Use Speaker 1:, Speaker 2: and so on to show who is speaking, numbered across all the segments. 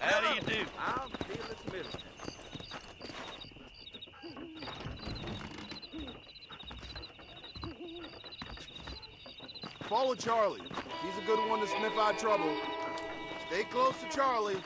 Speaker 1: How do you do?
Speaker 2: I'm Felix Middleton.
Speaker 3: Follow Charlie. He's a good one to sniff out trouble. Stay close to Charlie.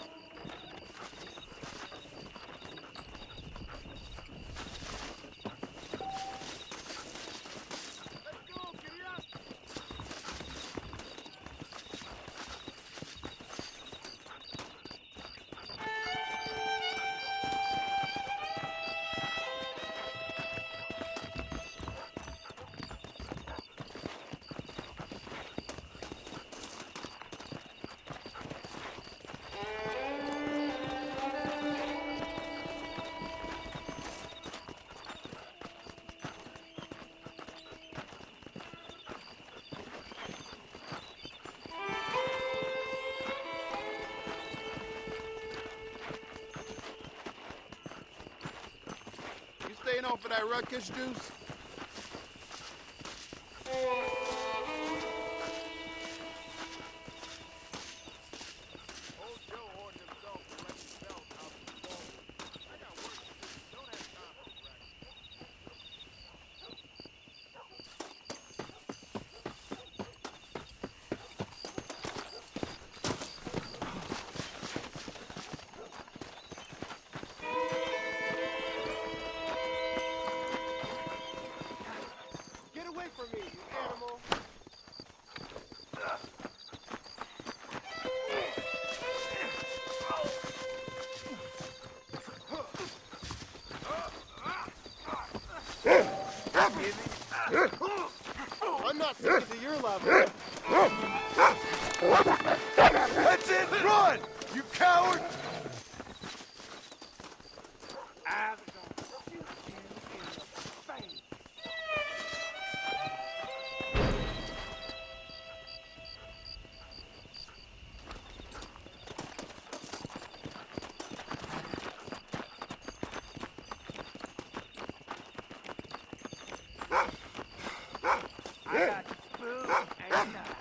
Speaker 3: Staying off of that ruckus juice? Old Joe ordered himself to let himself out of the ball. I got work to do. Don't have time for from me, you animal. I'm not sticking to your level. That's it! Run! You coward!
Speaker 2: I'm gonna shoot you in the face. I got spoon and knife.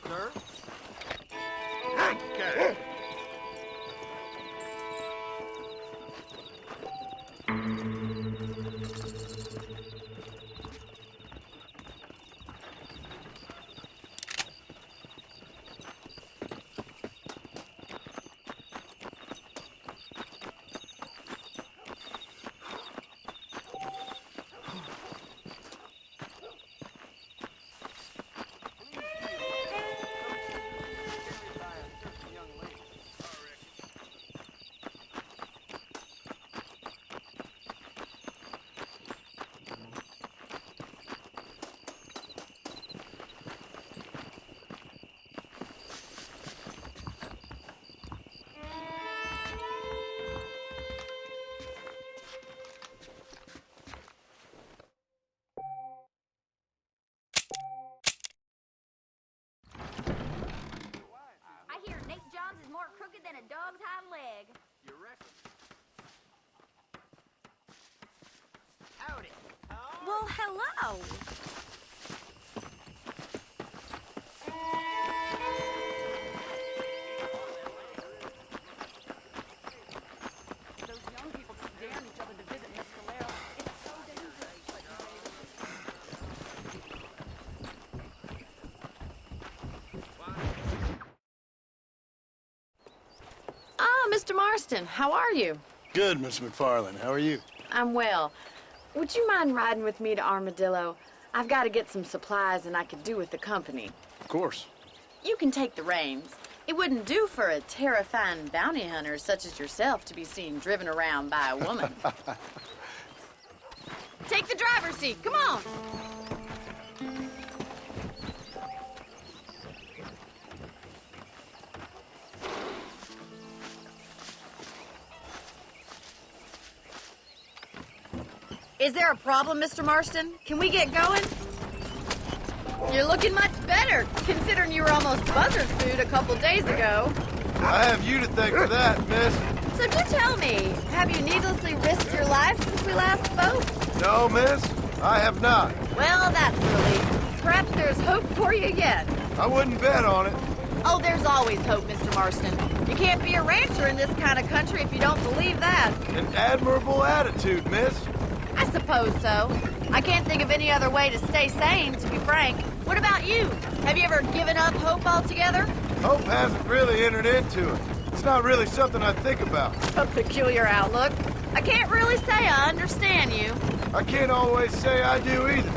Speaker 2: Sir?
Speaker 1: Okay.
Speaker 4: More crooked than a dog's hind leg.
Speaker 2: You reckon?
Speaker 4: Howdy. Well, hello. Those young people keep daring each other to visit Mescalero. It's so dangerous.
Speaker 5: Mr. Marston, how are you?
Speaker 6: Good, Miss McFarland. How are you?
Speaker 5: I'm well. Would you mind riding with me to Armadillo? I've got to get some supplies and I could do with the company.
Speaker 6: Of course.
Speaker 5: You can take the reins. It wouldn't do for a terrifying bounty hunter such as yourself to be seen driven around by a woman. Take the driver's seat. Come on. Is there a problem, Mr. Marston? Can we get going? You're looking much better, considering you were almost buzzard food a couple days ago.
Speaker 3: I have you to thank for that, miss.
Speaker 5: So do tell me, have you needlessly risked your life since we last spoke?
Speaker 3: No, miss, I have not.
Speaker 5: Well, that's a relief. Perhaps there's hope for you yet.
Speaker 3: I wouldn't bet on it.
Speaker 5: Oh, there's always hope, Mr. Marston. You can't be a rancher in this kind of country if you don't believe that.
Speaker 1: An admirable attitude, miss.
Speaker 5: I suppose so. I can't think of any other way to stay sane, to be frank. What about you? Have you ever given up hope altogether?
Speaker 1: Hope hasn't really entered into it. It's not really something I think about.
Speaker 5: A peculiar outlook. I can't really say I understand you.
Speaker 1: I can't always say I do either.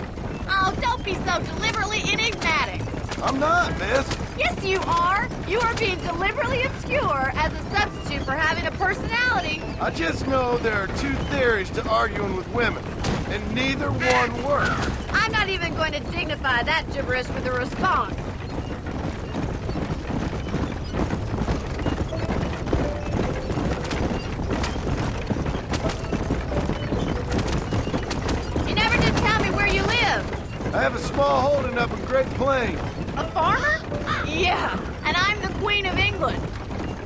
Speaker 5: Oh, don't be so deliberately enigmatic.
Speaker 1: I'm not, miss.
Speaker 5: Yes, you are. You are being deliberately obscure as a substitute for having a personality.
Speaker 1: I just know there are two theories to arguing with women, and neither one works.
Speaker 5: I'm not even going to dignify that gibberish with a response. You never did tell me where you live.
Speaker 1: I have a small holding up in Great Plains.
Speaker 5: A farmer? Yeah, and I'm the Queen of England.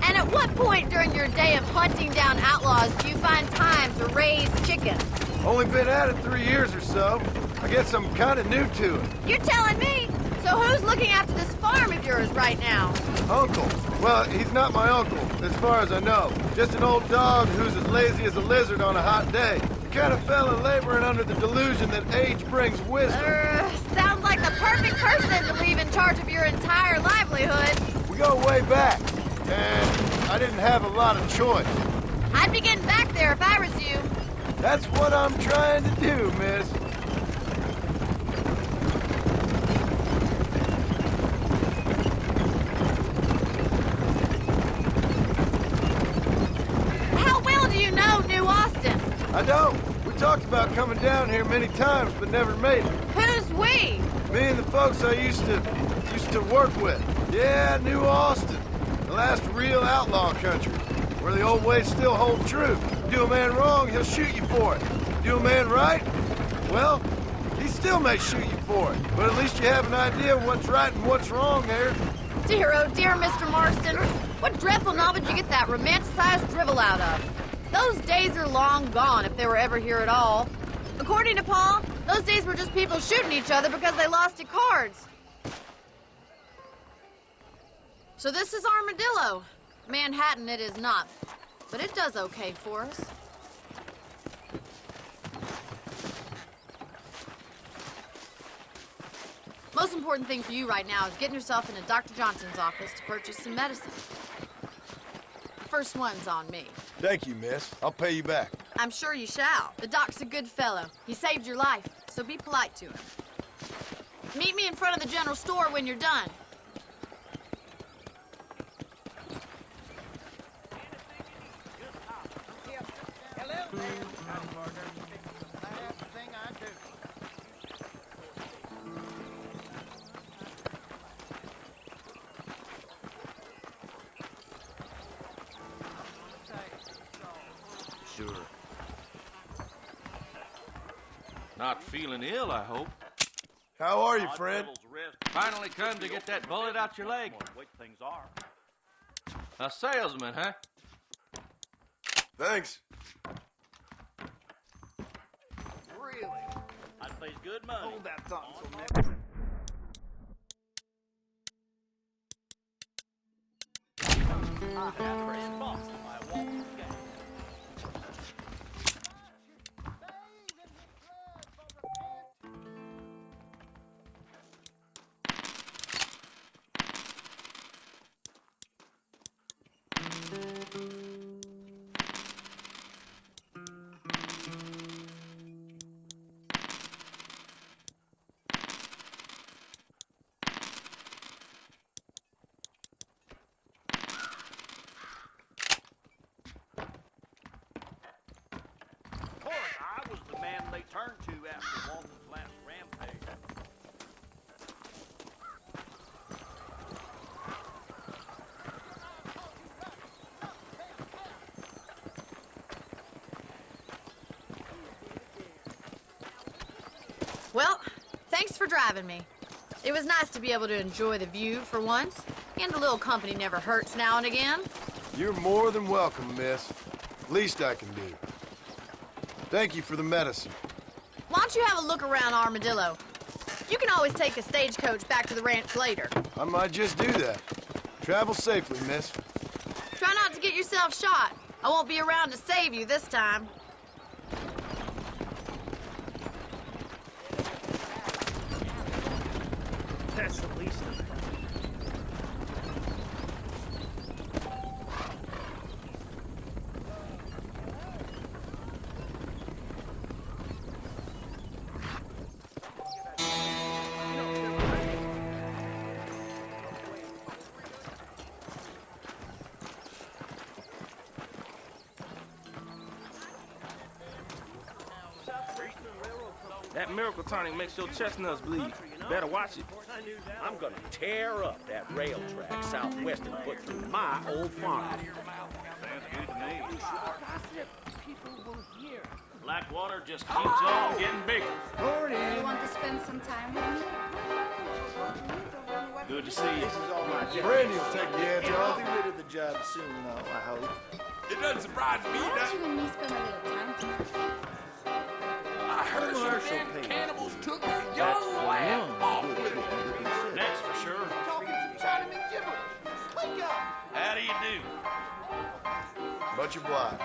Speaker 5: And at what point during your day of hunting down outlaws do you find time to raise chickens?
Speaker 1: Only been at it 3 years or so. I guess I'm kind of new to it.
Speaker 5: You're telling me? So who's looking after this farm of yours right now?
Speaker 1: Uncle. Well, he's not my uncle, as far as I know. Just an old dog who's as lazy as a lizard on a hot day. The kind of fella laboring under the delusion that age brings wisdom.
Speaker 5: Sounds like the perfect person to leave in charge of your entire livelihood.
Speaker 1: We go way back, and I didn't have a lot of choice.
Speaker 5: I'd be getting back there if I was you.
Speaker 1: That's what I'm trying to do, miss.
Speaker 5: How well do you know New Austin?
Speaker 1: I don't. We talked about coming down here many times, but never made it.
Speaker 5: Who's we?
Speaker 1: Me and the folks I used to work with. Yeah, New Austin. The last real outlaw country, where the old ways still hold true. Do a man wrong, he'll shoot you for it. Do a man right? Well, he still may shoot you for it. But at least you have an idea of what's right and what's wrong there.
Speaker 5: Dear, oh dear, Mr. Marston. What dreadful novel did you get that romanticized drivel out of? Those days are long gone, if they were ever here at all. According to Paul, those days were just people shooting each other because they lost at cards. So this is Armadillo. Manhattan it is not, but it does okay for us. Most important thing for you right now is getting yourself into Dr. Johnson's office to purchase some medicine. First one's on me.
Speaker 1: Thank you, miss. I'll pay you back.
Speaker 5: I'm sure you shall. The doc's a good fellow. He saved your life, so be polite to him. Meet me in front of the general store when you're done.
Speaker 7: Sure. Not feeling ill, I hope.
Speaker 1: How are you, friend?
Speaker 7: Finally come to get that bullet out your leg. A salesman, huh?
Speaker 1: Thanks.
Speaker 2: Really?
Speaker 3: I'd place good money.
Speaker 2: Hold that thought until next.
Speaker 3: I have Fred Boston by Walkthrough game. Of course, I was the man they turned to after Walter's last rampage.
Speaker 5: Well, thanks for driving me. It was nice to be able to enjoy the view for once, and a little company never hurts now and again.
Speaker 1: You're more than welcome, miss. Least I can do. Thank you for the medicine.
Speaker 5: Why don't you have a look around Armadillo? You can always take a stagecoach back to the ranch later.
Speaker 1: I might just do that. Travel safely, miss.
Speaker 5: Try not to get yourself shot. I won't be around to save you this time.
Speaker 2: That's the least of it.
Speaker 8: That miracle tonic makes your chestnuts bleed. Better watch it.
Speaker 2: I'm gonna tear up that rail track southwest and put through my old farm.
Speaker 7: Sounds good to me. Blackwater just keeps on getting bigger.
Speaker 9: You want to spend some time with me?
Speaker 7: Good to see you.
Speaker 1: Brandy will take the edge
Speaker 6: I'll
Speaker 1: off.
Speaker 6: be rid of the job soon, though, I hope.
Speaker 3: It doesn't surprise me,
Speaker 9: Why
Speaker 3: that
Speaker 9: don't you and me spend a little time together?
Speaker 3: I heard some
Speaker 6: Commercial
Speaker 3: damn
Speaker 6: pay.
Speaker 3: cannibals took a young lad off with it.
Speaker 7: Next for sure.
Speaker 3: Talking some Chinaman gibberish. Speak up.
Speaker 7: How do you do?
Speaker 1: Much obliged.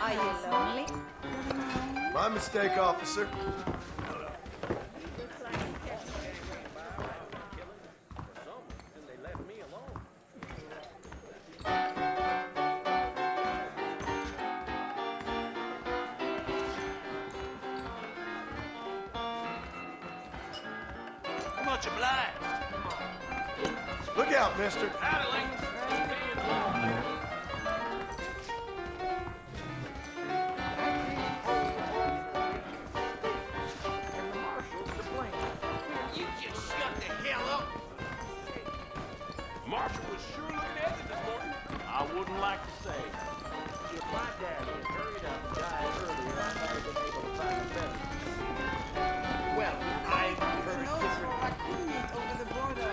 Speaker 9: Are you lonely?
Speaker 1: My mistake, officer.
Speaker 7: Much obliged.
Speaker 1: Look out, mister.
Speaker 7: Howdy, Lincoln.
Speaker 3: You just shut the hell up. Marshall was sure looking at it this morning.
Speaker 7: I wouldn't like to say.
Speaker 2: If my dad had hurried up and died earlier, I might have been able to find a better. Well, I've heard different.
Speaker 9: Over the border.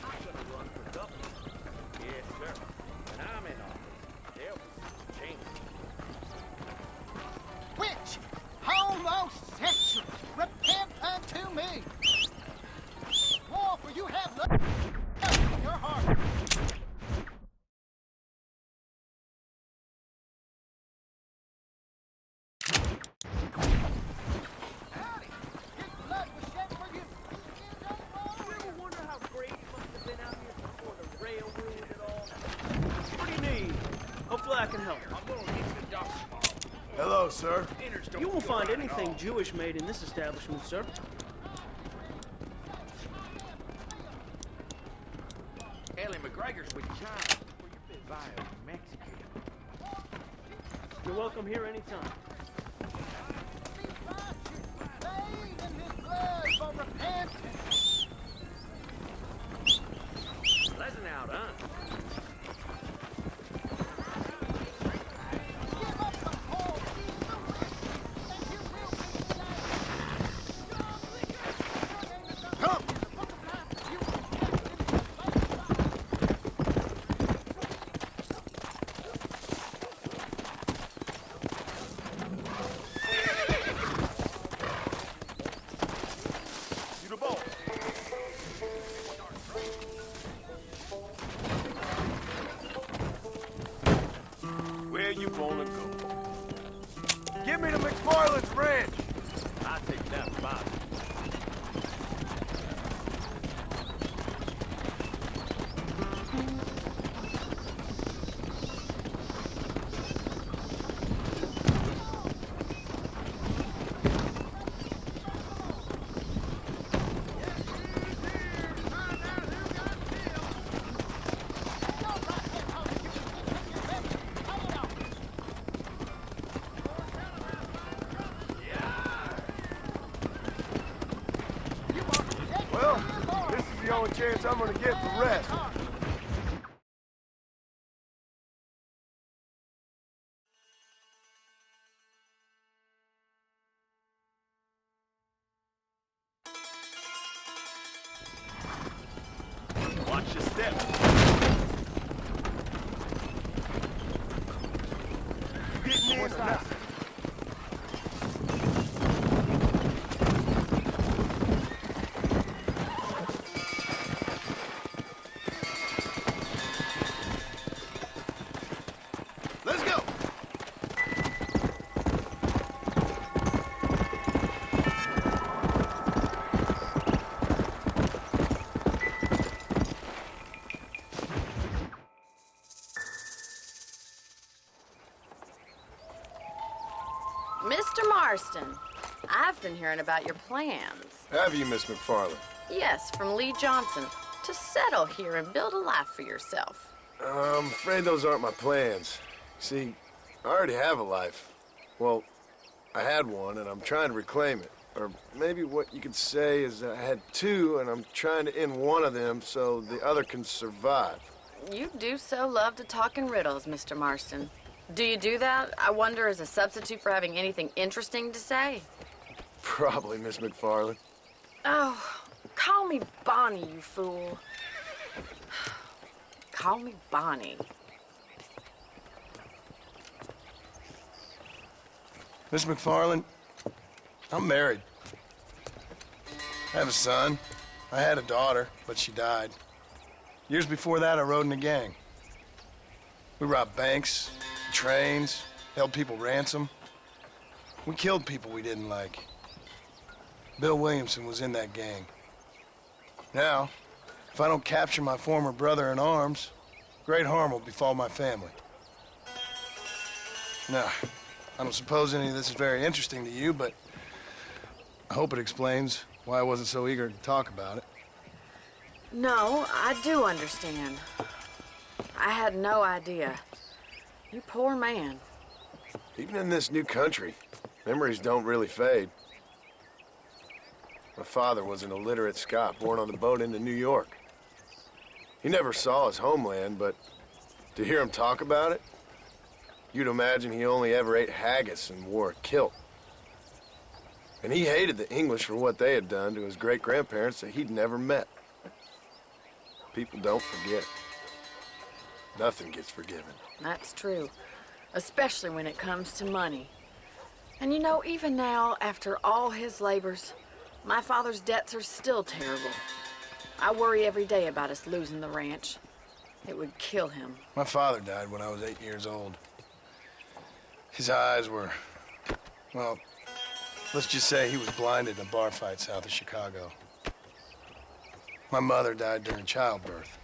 Speaker 2: I'm gonna run for governor. Yes, sir. When I'm in office, there'll be some change.
Speaker 10: Which homosexual repent unto me? War, for you have love in your heart. Howdy. His blood was shed for you.
Speaker 2: You ever wonder how great it must have been out here before the rail ruined it all?
Speaker 8: What do you need? Hopefully I can help.
Speaker 3: I'm gonna get to the doctor tomorrow.
Speaker 1: Hello, sir.
Speaker 3: Innards don't
Speaker 8: You won't
Speaker 3: feel
Speaker 8: find
Speaker 3: right at
Speaker 8: anything
Speaker 3: all.
Speaker 8: Jewish made in this establishment, sir.
Speaker 2: Ellie McGregor's with China. Where you been via Mexico?
Speaker 8: You're welcome here anytime.
Speaker 10: Bathe in his blood for repentance.
Speaker 2: Pleasant out, huh?
Speaker 10: Give up the whole and you will be saved.
Speaker 1: Come.
Speaker 3: You the boss. Where you wanna go?
Speaker 1: Give me the McFarland's ranch.
Speaker 3: I take that spot.
Speaker 1: Well, this is the only chance I'm gonna get for rest.
Speaker 3: Watch your step. You getting in or not?
Speaker 5: Mr. Marston, I've been hearing about your plans.
Speaker 1: Have you, Miss McFarland?
Speaker 5: Yes, from Lee Johnson, to settle here and build a life for yourself.
Speaker 1: I'm afraid those aren't my plans. See, I already have a life. Well, I had one, and I'm trying to reclaim it. Or maybe what you could say is I had two, and I'm trying to end one of them so the other can survive.
Speaker 5: You do so love to talk in riddles, Mr. Marston. Do you do that, I wonder, as a substitute for having anything interesting to say?
Speaker 1: Probably, Miss McFarland.
Speaker 5: Oh, call me Bonnie, you fool. Call me Bonnie.
Speaker 1: Miss McFarland, I'm married. I have a son. I had a daughter, but she died. Years before that, I rode in a gang. We robbed banks, trains, held people ransom. We killed people we didn't like. Bill Williamson was in that gang. Now, if I don't capture my former brother in arms, great harm will befall my family. Now, I don't suppose any of this is very interesting to you, but I hope it explains why I wasn't so eager to talk about it.
Speaker 5: No, I do understand. I had no idea. You poor man.
Speaker 1: Even in this new country, memories don't really fade. My father was an illiterate Scot born on the boat into New York. He never saw his homeland, but to hear him talk about it, you'd imagine he only ever ate haggis and wore a kilt. And he hated the English for what they had done to his great-grandparents that he'd never met. People don't forget. Nothing gets forgiven.
Speaker 5: That's true, especially when it comes to money. And you know, even now, after all his labors, my father's debts are still terrible. I worry every day about us losing the ranch. It would kill him.
Speaker 1: My father died when I was 8 years old. His eyes were, well, let's just say he was blinded in a bar fight south of Chicago. My mother died during childbirth.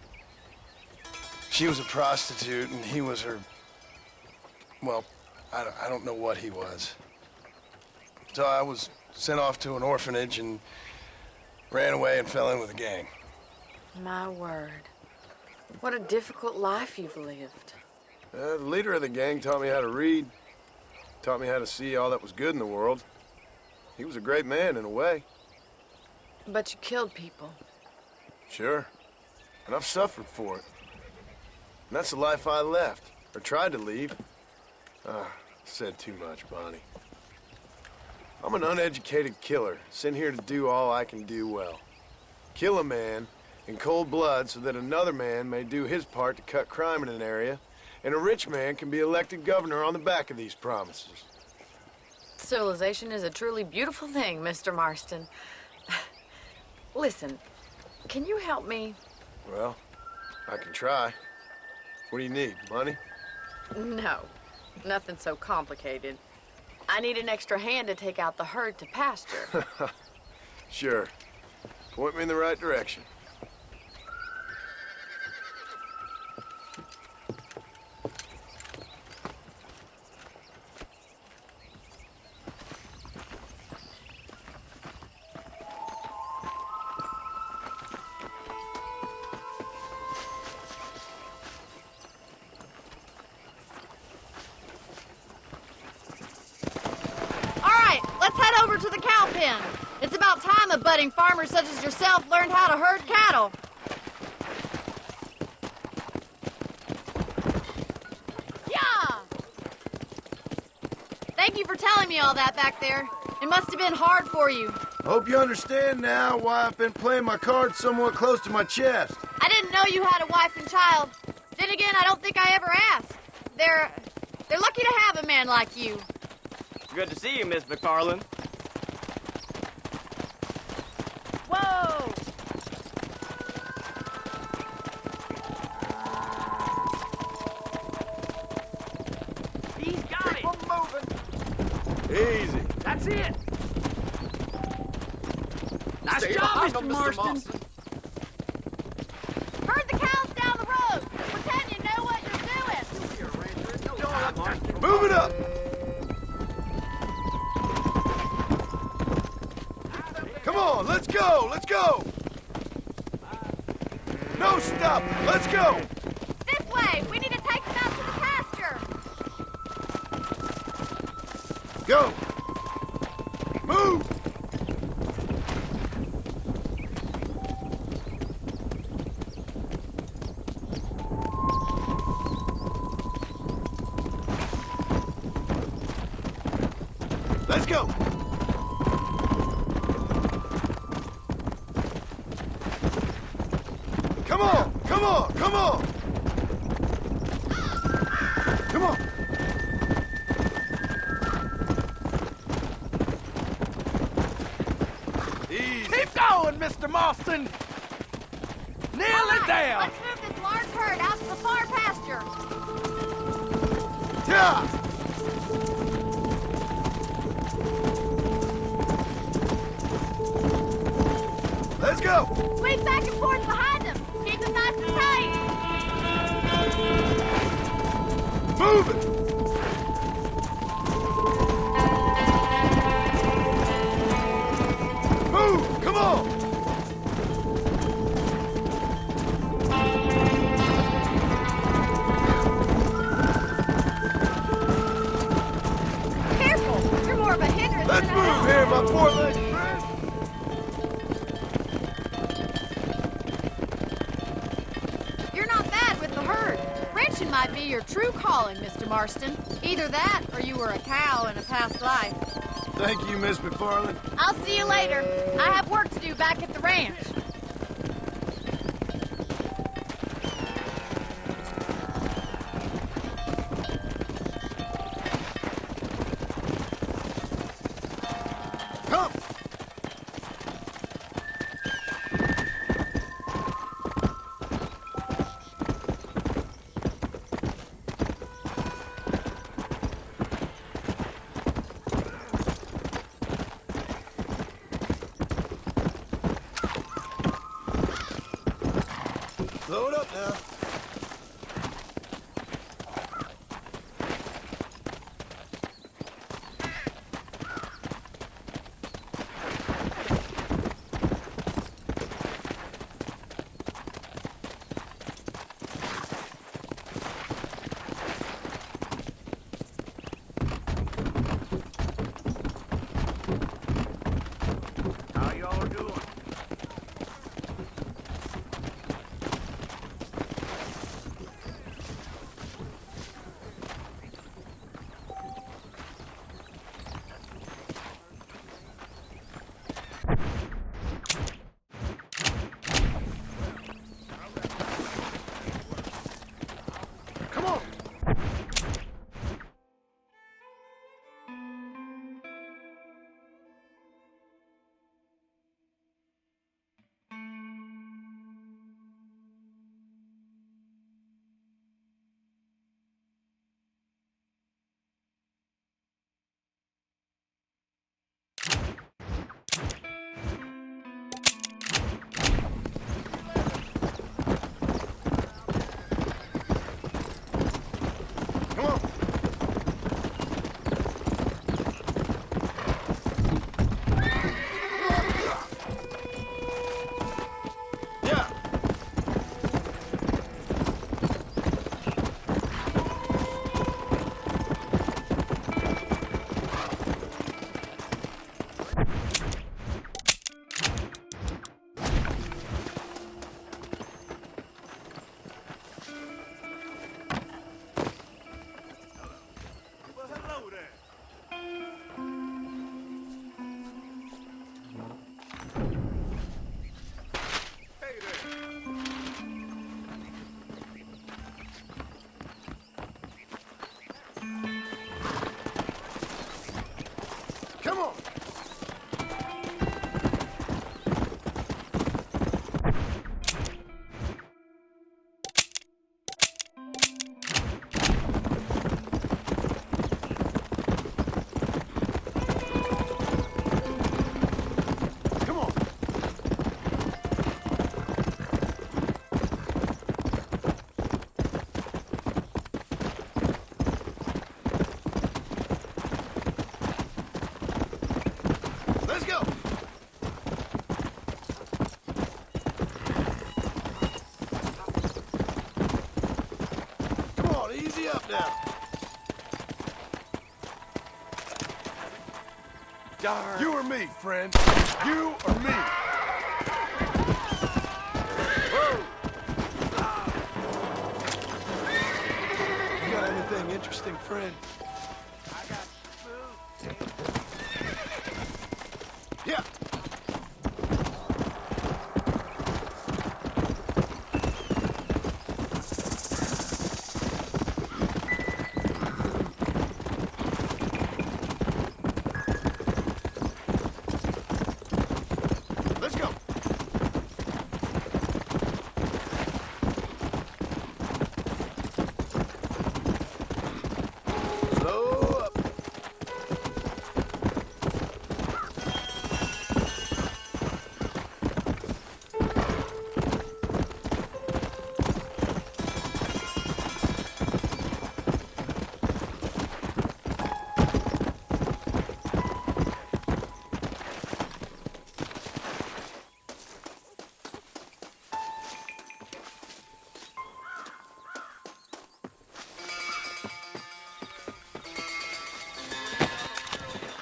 Speaker 1: She was a prostitute, and he was her, well, I don't know what he was. So I was sent off to an orphanage and ran away and fell in with a gang.
Speaker 5: My word. What a difficult life you've lived.
Speaker 1: The leader of the gang taught me how to read, taught me how to see all that was good in the world. He was a great man in a way.
Speaker 5: But you killed people.
Speaker 1: Sure. And I've suffered for it. And that's the life I left, or tried to leave. Said too much, Bonnie. I'm an uneducated killer, sent here to do all I can do well. Kill a man in cold blood so that another man may do his part to cut crime in an area, and a rich man can be elected governor on the back of these promises.
Speaker 5: Civilization is a truly beautiful thing, Mr. Marston. Listen, can you help me?
Speaker 1: Well, I can try. What do you need, money?
Speaker 5: No, nothing so complicated. I need an extra hand to take out the herd to pasture.
Speaker 1: Sure. Point me in the right direction.
Speaker 5: Let's head over to the cow pen. It's about time a budding farmer such as yourself learned how to herd cattle. Yeah! Thank you for telling me all that back there. It must have been hard for you.
Speaker 1: I hope you understand now why I've been playing my cards somewhat close to my chest.
Speaker 5: I didn't know you had a wife and child. Then again, I don't think I ever asked. They're lucky to have a man like you.
Speaker 8: Good to see you, Miss McFarland.
Speaker 5: Whoa!
Speaker 8: He's got it.
Speaker 3: We're moving.
Speaker 1: Easy.
Speaker 8: That's it. Nice
Speaker 3: Stay
Speaker 8: job,
Speaker 3: behind
Speaker 8: Mr.
Speaker 3: him,
Speaker 8: Marston.
Speaker 5: Herd the cows down the road. Pretend you know what you're doing.
Speaker 1: Move it up. go! Let's go! No, stop! Let's go!
Speaker 5: This way! We need to take them out to the pasture!
Speaker 1: Go! Move! Let's go! Come on! Come on! Come on! Come on! Easy.
Speaker 7: Keep going, Mr. Marston. Nearly
Speaker 5: All right,
Speaker 7: there.
Speaker 5: let's move this large herd out to the far pasture.
Speaker 1: Yeah! Let's go!
Speaker 5: Sweep back and forth behind them. Keep them nice and tight.
Speaker 1: Move it! Move! Come on!
Speaker 5: Careful. You're more of a hindrance
Speaker 1: Let's
Speaker 5: than a
Speaker 1: move
Speaker 5: help.
Speaker 1: here, my four-legged friend!
Speaker 5: You're not bad with the herd. Ranching might be your true calling, Mr. Marston. Either that, or you were a cow in a past life.
Speaker 1: Thank you, Miss McFarland.
Speaker 5: I'll see you later. I have work to do back at the ranch.
Speaker 1: Come! up now.
Speaker 7: Darn.
Speaker 1: You or me, friend. You or me. Whoa. You got anything interesting, friend?
Speaker 3: I got smooth.
Speaker 1: Yeah. Let's go. Slow up.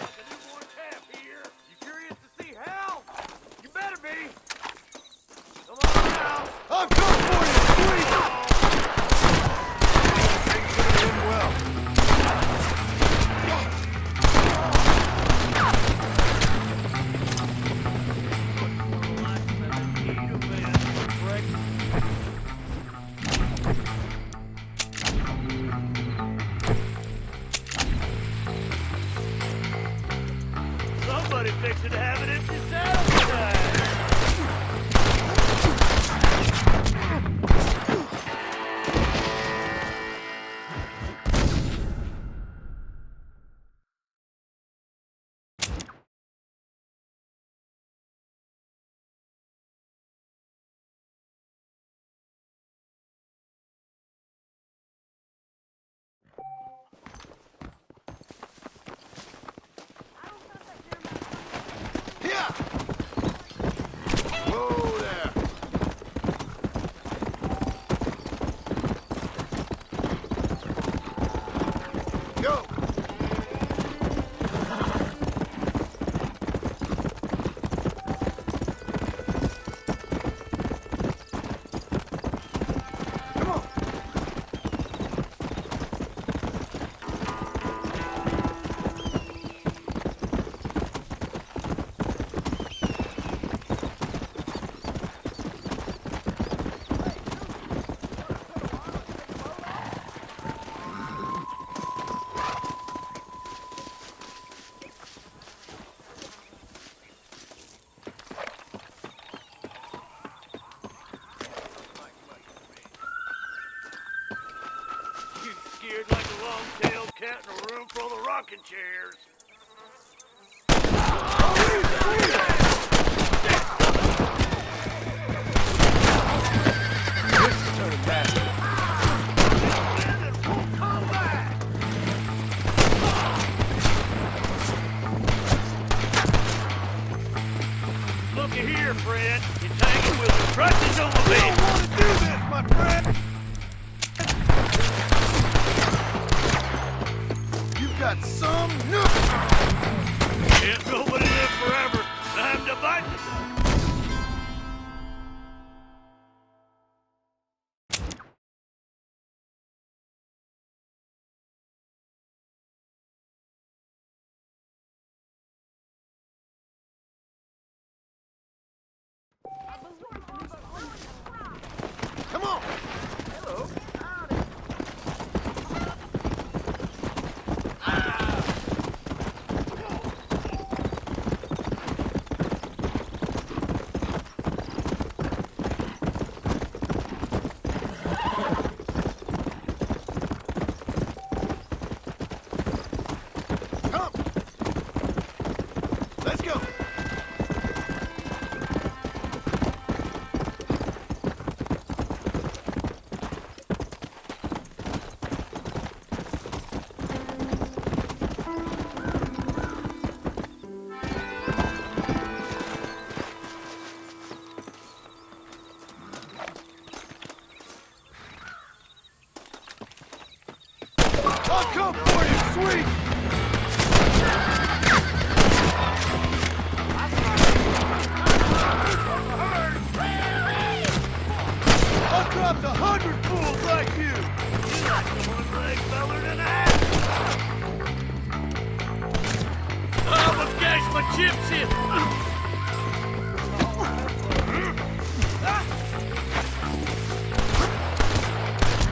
Speaker 3: A newborn calf here. You curious to see hell? You better be. Come on now.
Speaker 1: I'm coming for you! Squeeze! Things are going well.
Speaker 3: Somebody fixing to have an empty saddle.
Speaker 1: Yeah! Whoa there! Go! Come on!
Speaker 3: You scared like a long-tailed cat in a room full of rocking chairs.
Speaker 1: This is turning bad.
Speaker 3: And it won't come back. Looky here, friend. You're hanging with the crutches on the
Speaker 1: We
Speaker 3: bed.
Speaker 1: don't want to do this, my friend! You've got some nerve!
Speaker 3: Can't nobody live forever. Time to bite the dust.
Speaker 1: Come on! I'll come for you, sweet! I'll drop 100 fools like you! You like the one-leg feller than that! I'm gonna cash my chips in!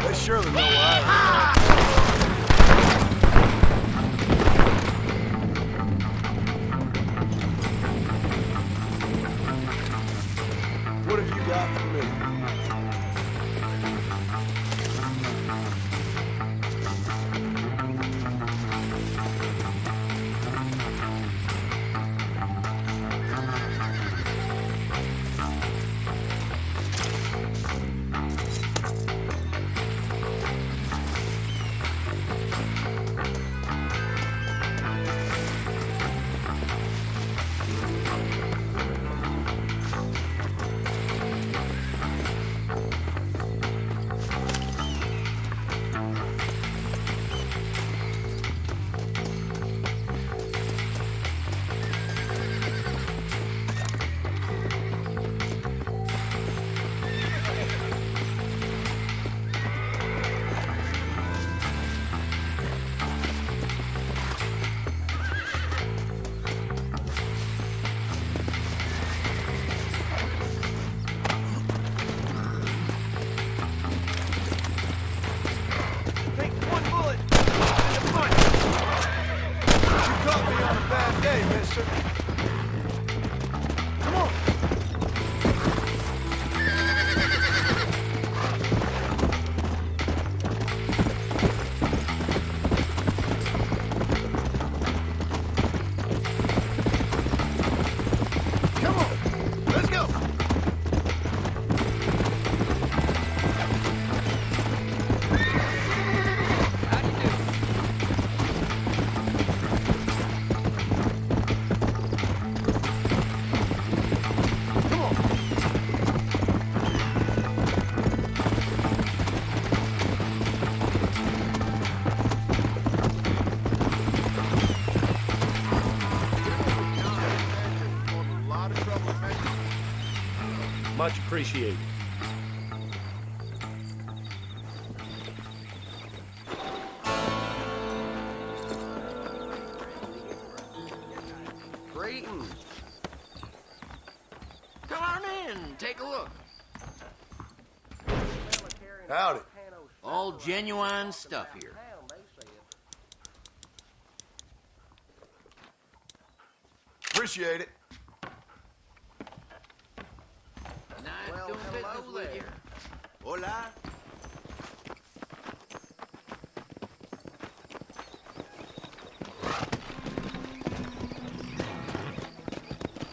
Speaker 1: They surely know where I am. What have you got for me? Take one bullet in the front. You caught me on a bad day, mister. Come on. Come on. Let's go. Come on.
Speaker 7: Much appreciated.
Speaker 2: Greetings. Come on in, take a look.
Speaker 1: Howdy.
Speaker 2: All genuine stuff here.
Speaker 1: Appreciate it.
Speaker 2: Nice doing business with you. Hola.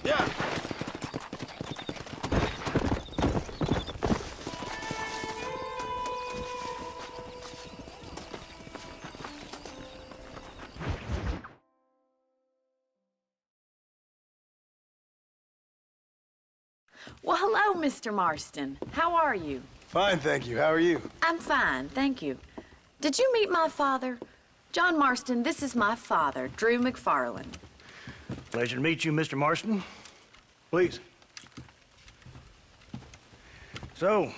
Speaker 1: Yeah.
Speaker 4: Well, hello, Mr. Marston. How are you?
Speaker 1: Fine, thank you. How are you?
Speaker 4: I'm fine, thank you. Did you meet my father? John Marston, this is my father, Drew McFarland.
Speaker 7: Pleasure to meet you, Mr. Marston. Please. So,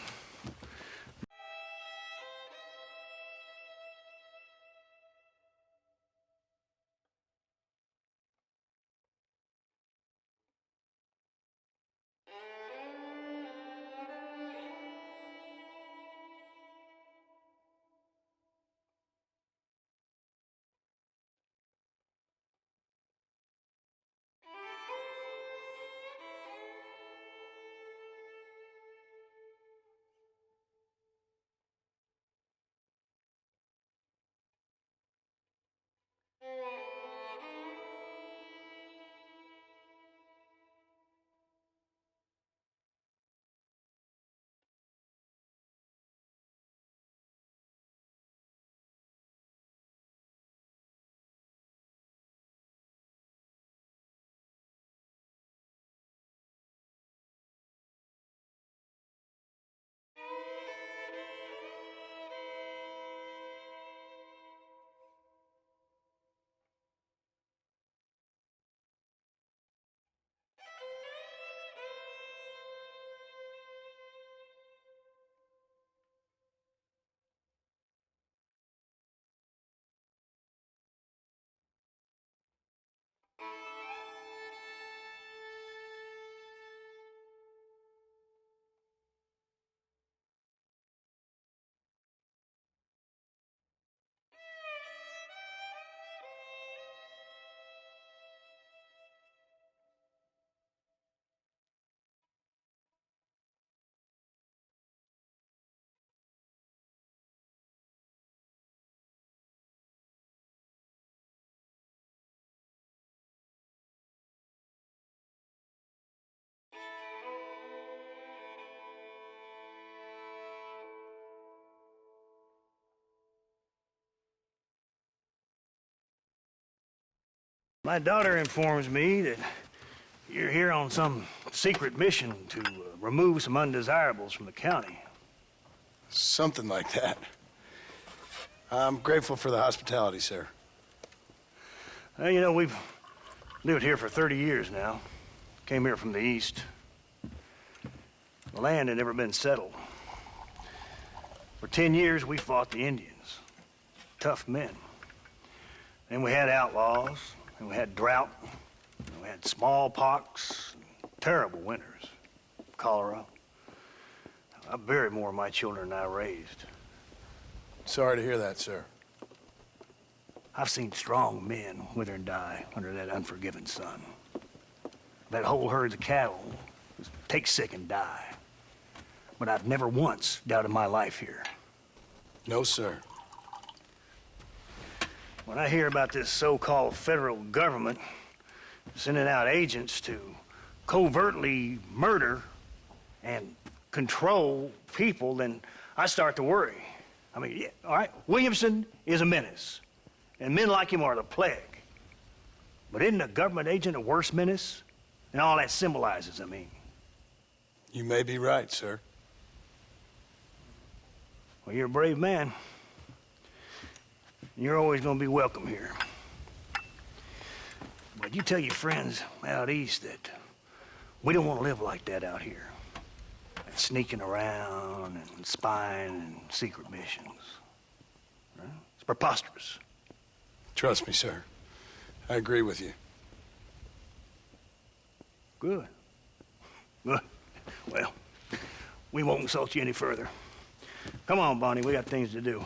Speaker 11: My daughter informs me that you're here on some secret mission to remove some undesirables from the county.
Speaker 1: Something like that. I'm grateful for the hospitality, sir.
Speaker 11: Well, you know, we've lived here for 30 years now. Came here from the east. The land had never been settled. For 10 years, we fought the Indians. Tough men. Then we had outlaws, and we had drought, and we had smallpox, and terrible winters, cholera. I buried more of my children than I raised.
Speaker 1: Sorry to hear that, sir.
Speaker 11: I've seen strong men wither and die under that unforgiving sun. That whole herds of cattle just take sick and die. But I've never once doubted my life here.
Speaker 1: No, sir.
Speaker 11: When I hear about this so-called federal government sending out agents to covertly murder and control people, then I start to worry. I mean, yeah, all right, Williamson is a menace, and men like him are the plague. But isn't a government agent a worse menace? And all that symbolizes, I mean.
Speaker 1: You may be right, sir.
Speaker 11: Well, you're a brave man. You're always gonna be welcome here. But you tell your friends out east that we don't want to live like that out here. Like sneaking around and spying and secret missions. Right? It's preposterous.
Speaker 1: Trust me, sir. I agree with you.
Speaker 11: Good. Good. Well, we won't insult you any further. Come on, Bonnie, we got things to do.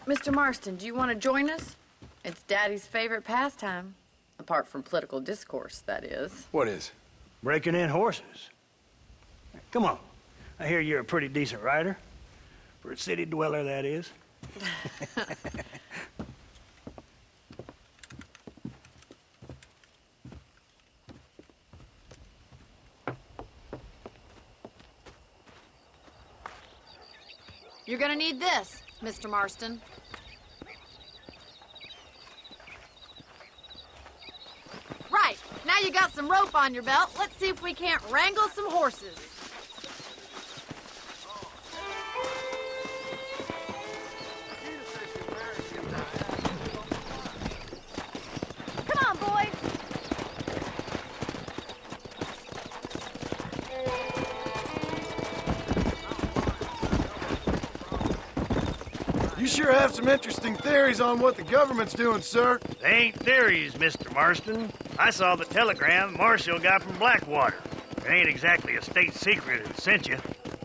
Speaker 4: Mr. Marston, do you want to join us? It's Daddy's favorite pastime. Apart from political discourse, that is.
Speaker 1: What is?
Speaker 11: Breaking in horses. Come on. I hear you're a pretty decent rider. For a city dweller, that is.
Speaker 5: You're gonna need this, Mr. Marston. Right, now you got some rope on your belt. Let's see if we can't wrangle some horses. Come on, boys.
Speaker 1: You sure have some interesting theories on what the government's doing, sir.
Speaker 11: They ain't theories, Mr. Marston. I saw the telegram Marshall got from Blackwater. It ain't exactly a state secret who sent you.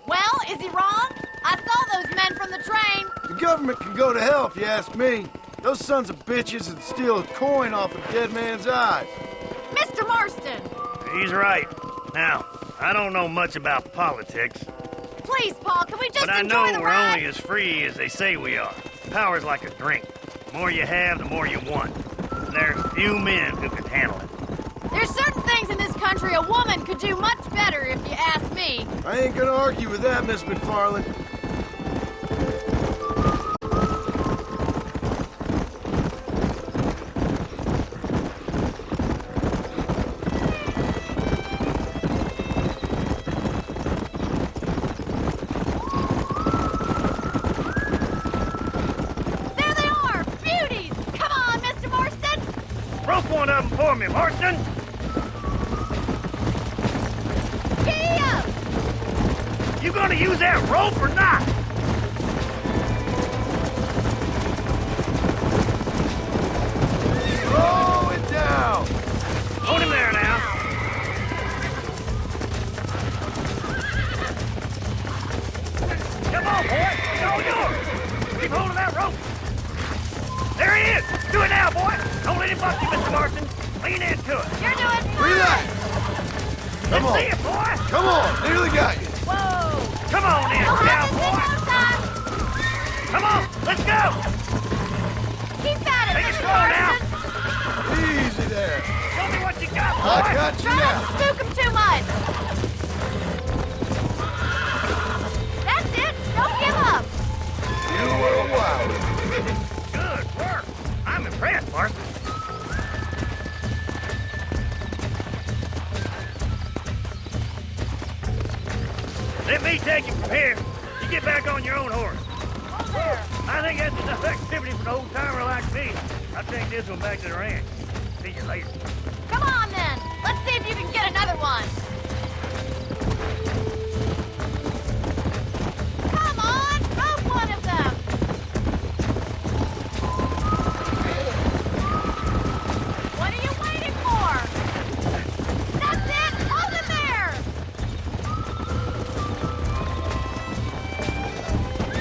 Speaker 5: Well, is he wrong? I saw those men from the train.
Speaker 1: The government can go to hell if you ask me. Those sons of bitches would steal a coin off a dead man's eyes.
Speaker 5: Mr. Marston!
Speaker 11: He's right. Now, I don't know much about politics,
Speaker 5: Please, Paul, can we just
Speaker 11: but I
Speaker 5: enjoy
Speaker 11: know
Speaker 5: the
Speaker 11: we're
Speaker 5: ride?
Speaker 11: only as free as they say we are. Power's like a drink. The more you have, the more you want. And there's few men who can handle it.
Speaker 5: There's certain things in this country a woman could do much better, if you ask me.
Speaker 1: I ain't gonna argue with that, Miss McFarland.
Speaker 5: There they are! Beauties! Come on, Mr. Marston!
Speaker 11: Rope one of them for me, Marston!
Speaker 5: Giddy up!
Speaker 11: You gonna use that rope or not?
Speaker 1: Slow it down!
Speaker 11: Hold him there now. Come on, boy. It's all yours. Keep hold of that rope. There he is. Do it now, boy. Don't let him bust you, Mr. Marston. Lean into it.
Speaker 5: You're doing fine!
Speaker 1: Relax! Come
Speaker 11: Let's
Speaker 1: on.
Speaker 11: see it, boy.
Speaker 1: Come on, nearly got you.
Speaker 5: Whoa!
Speaker 11: Come on in,
Speaker 5: You'll have this in
Speaker 11: cowboy.
Speaker 5: no time!
Speaker 11: Come on. Let's go.
Speaker 5: Keep at it,
Speaker 11: Take it
Speaker 5: Mr.
Speaker 11: slow now.
Speaker 5: Marston!
Speaker 1: Easy there.
Speaker 11: Show me what you got,
Speaker 1: I
Speaker 11: boy.
Speaker 1: got you
Speaker 5: Try not
Speaker 1: now.
Speaker 5: to spook him too much! That's it! Don't give up!
Speaker 1: You were a wild.
Speaker 11: Good work. I'm impressed, Marston. me take you from here. You get back on your own horse. I think that's enough activity for an old-timer like me. I'll take this one back to the ranch. See you later.
Speaker 5: Come on, then. Let's see if you can get another one. Come on, rope one of them. What are you waiting for? That's it. Hold him there.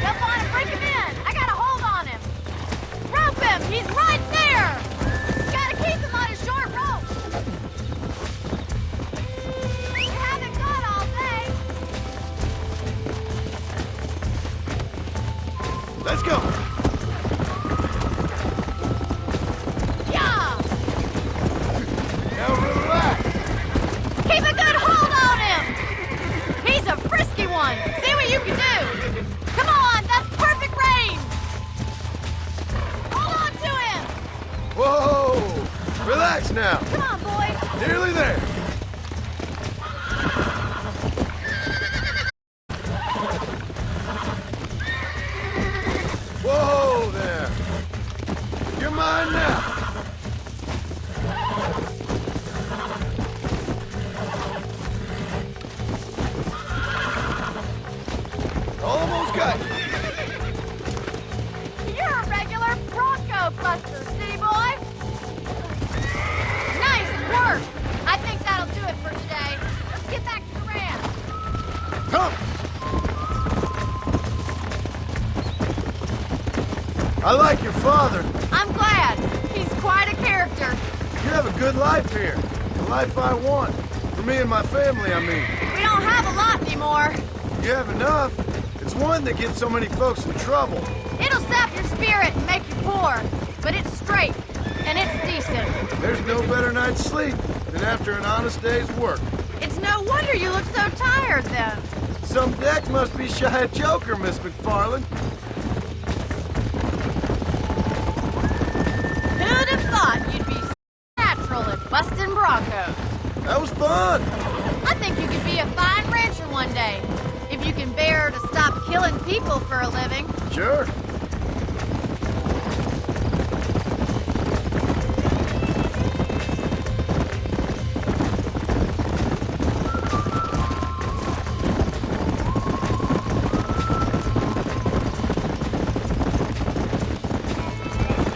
Speaker 5: Jump on and bring him in. I got a hold on him. Rope him. He's right there. Gotta keep him on a short rope. We haven't got all day.
Speaker 1: Let's go.
Speaker 5: Yeah.
Speaker 1: Now relax.
Speaker 5: Keep a good hold on him. He's a frisky one. See what you can do. Come on, that's perfect range. Hold on to him.
Speaker 1: Whoa! Relax now.
Speaker 5: Come on, boy.
Speaker 1: Nearly there. Whoa there. You're mine now. Almost got you.
Speaker 5: You're a regular Bronco buster, city boy. Nice work. I think that'll do it for today. Let's get back to the ranch.
Speaker 1: Come. I like your father.
Speaker 5: I'm glad. He's quite a character.
Speaker 1: You have a good life here. The life I want. For me and my family, I mean.
Speaker 5: We don't have a lot anymore.
Speaker 1: You have enough. It's one that gets so many folks in trouble.
Speaker 5: It'll sap your spirit and make you poor. But it's straight. And it's decent.
Speaker 1: There's no better night's sleep than after an honest day's work.
Speaker 5: It's no wonder you look so tired then.
Speaker 1: Some deck must be shy of Joker, Miss McFarland.
Speaker 5: Who'd have thought you'd be natural at busting Broncos?
Speaker 1: That was fun.
Speaker 5: I think you could be a fine rancher one day. If you can bear to stop killing people for a living.
Speaker 1: Sure.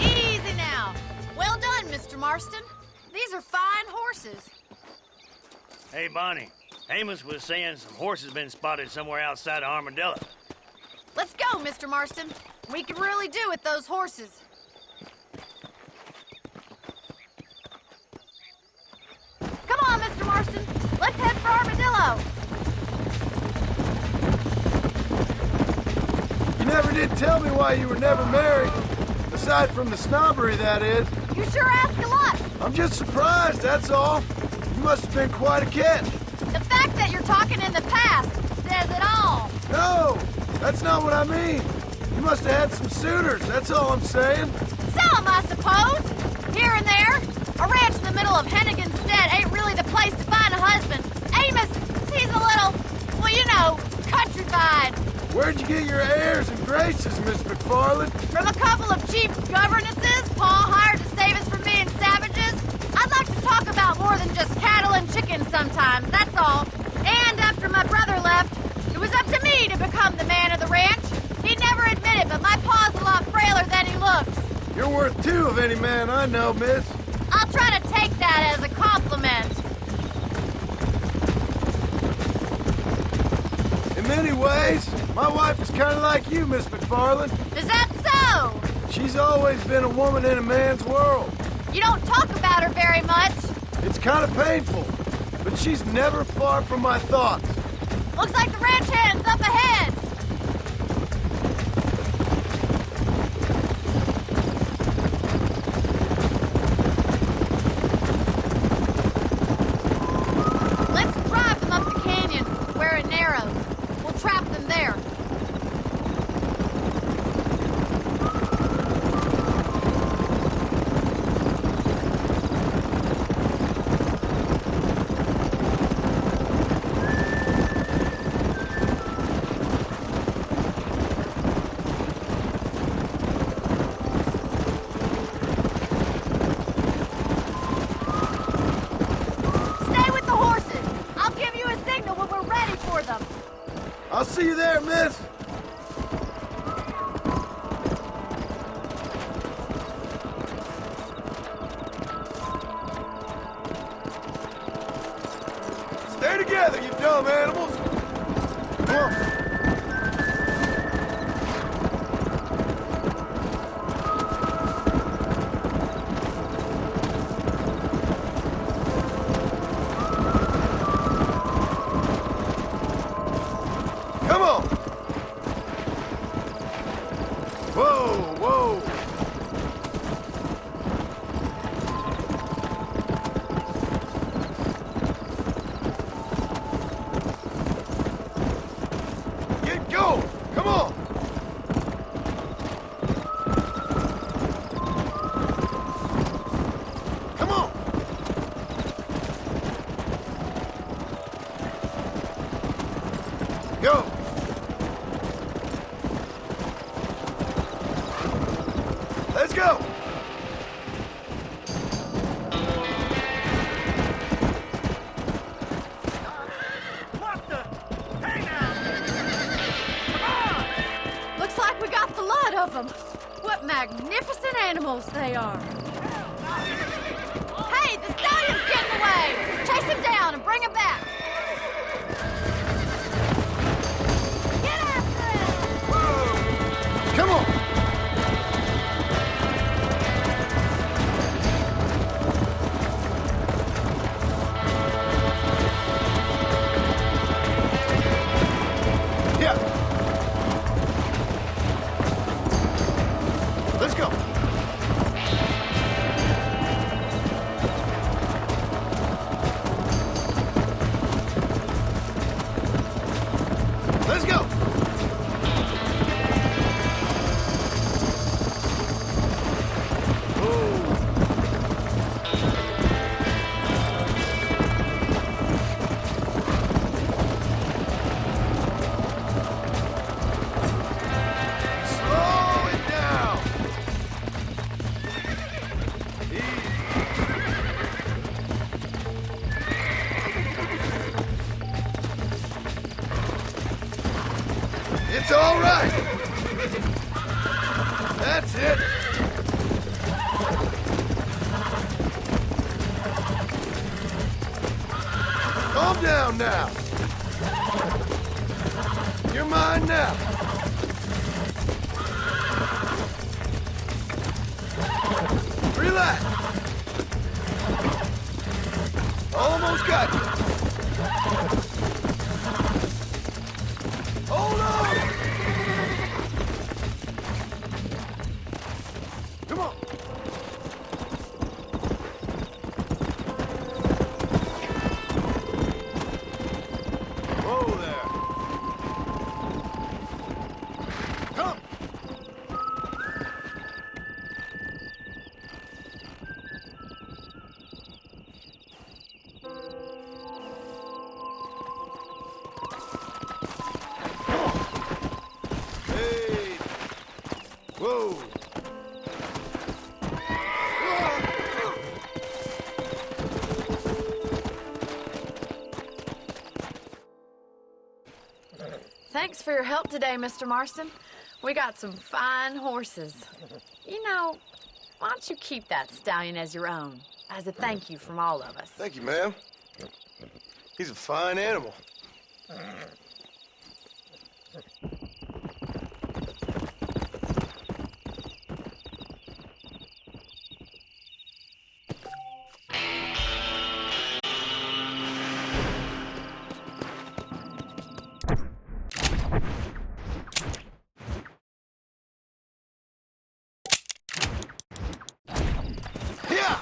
Speaker 5: Easy now. Well done, Mr. Marston. These are fine horses.
Speaker 11: Hey, Bonnie. Amos was saying some horses been spotted somewhere outside of Armadillo.
Speaker 5: Let's go, Mr. Marston. We can really do with those horses. Come on, Mr. Marston. Let's head for Armadillo.
Speaker 1: You never did tell me why you were never married. Aside from the snobbery, that is.
Speaker 5: You sure ask a lot.
Speaker 1: I'm just surprised, that's all. You must have been quite a catch.
Speaker 5: The fact that you're talking in the past says it all.
Speaker 1: No, that's not what I mean. You must have had some suitors, that's all I'm saying.
Speaker 5: Some, I suppose. Here and there. A ranch in the middle of Hennigan's Stead ain't really the place to find a husband. Amos, he's a little, well, you know, countrified.
Speaker 1: Where'd you get your airs and graces, Miss McFarland?
Speaker 5: From a couple of cheap governesses Paul hired to save us from being savages. I'd like to talk about more than just cattle and chickens sometimes, that's all. And after my brother left, it was up to me to become the man of the ranch. He never admitted, but my pa's a lot frailer than he looks.
Speaker 1: You're worth two of any man I know, miss.
Speaker 5: I'll try to take that as a compliment.
Speaker 1: In many ways, my wife is kind of like you, Miss McFarland.
Speaker 5: Is that so?
Speaker 1: She's always been a woman in a man's world.
Speaker 5: You don't talk about her very much.
Speaker 1: It's kind of painful, but she's never far from my thoughts.
Speaker 5: Looks like the ranch hand's up ahead. Let's drive them up the canyon where it narrows. We'll trap them there.
Speaker 1: together, you dumb animals! Come on. Come on! Whoa, whoa! Get going! Come on! Come on! Go! Let's go!
Speaker 3: What the? Hey now! Come on!
Speaker 5: Looks like we got the lot of them. What magnificent animals they are. Hey, the stallion's getting away! Chase him down and bring him back! Get after him!
Speaker 1: Come on! Yeah! Let's go! Let's go! Slow it down! It's all right! That's it! Calm down now! You're mine now! Relax! Almost got you! Hold on! Come on! Whoa there! Come! Hey! Whoa!
Speaker 4: Thanks for your help today, Mr. Marston. We got some fine horses. You know, why don't you keep that stallion as your own, as a thank you from all of us?
Speaker 1: Thank you, ma'am. He's a fine animal. Yeah!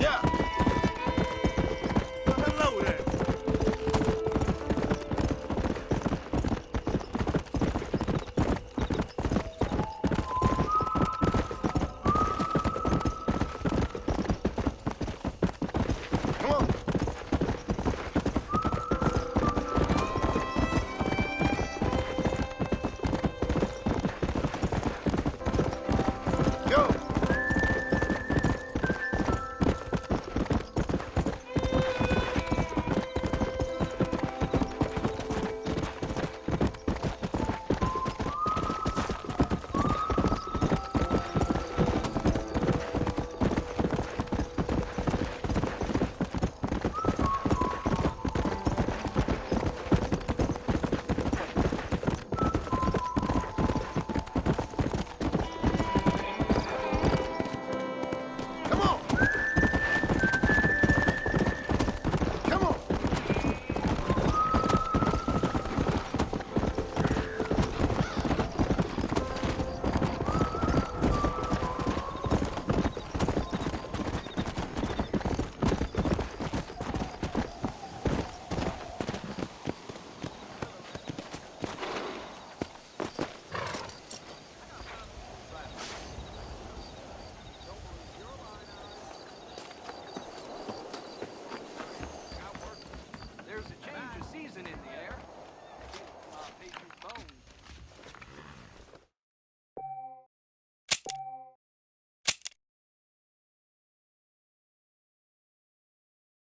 Speaker 1: Yeah.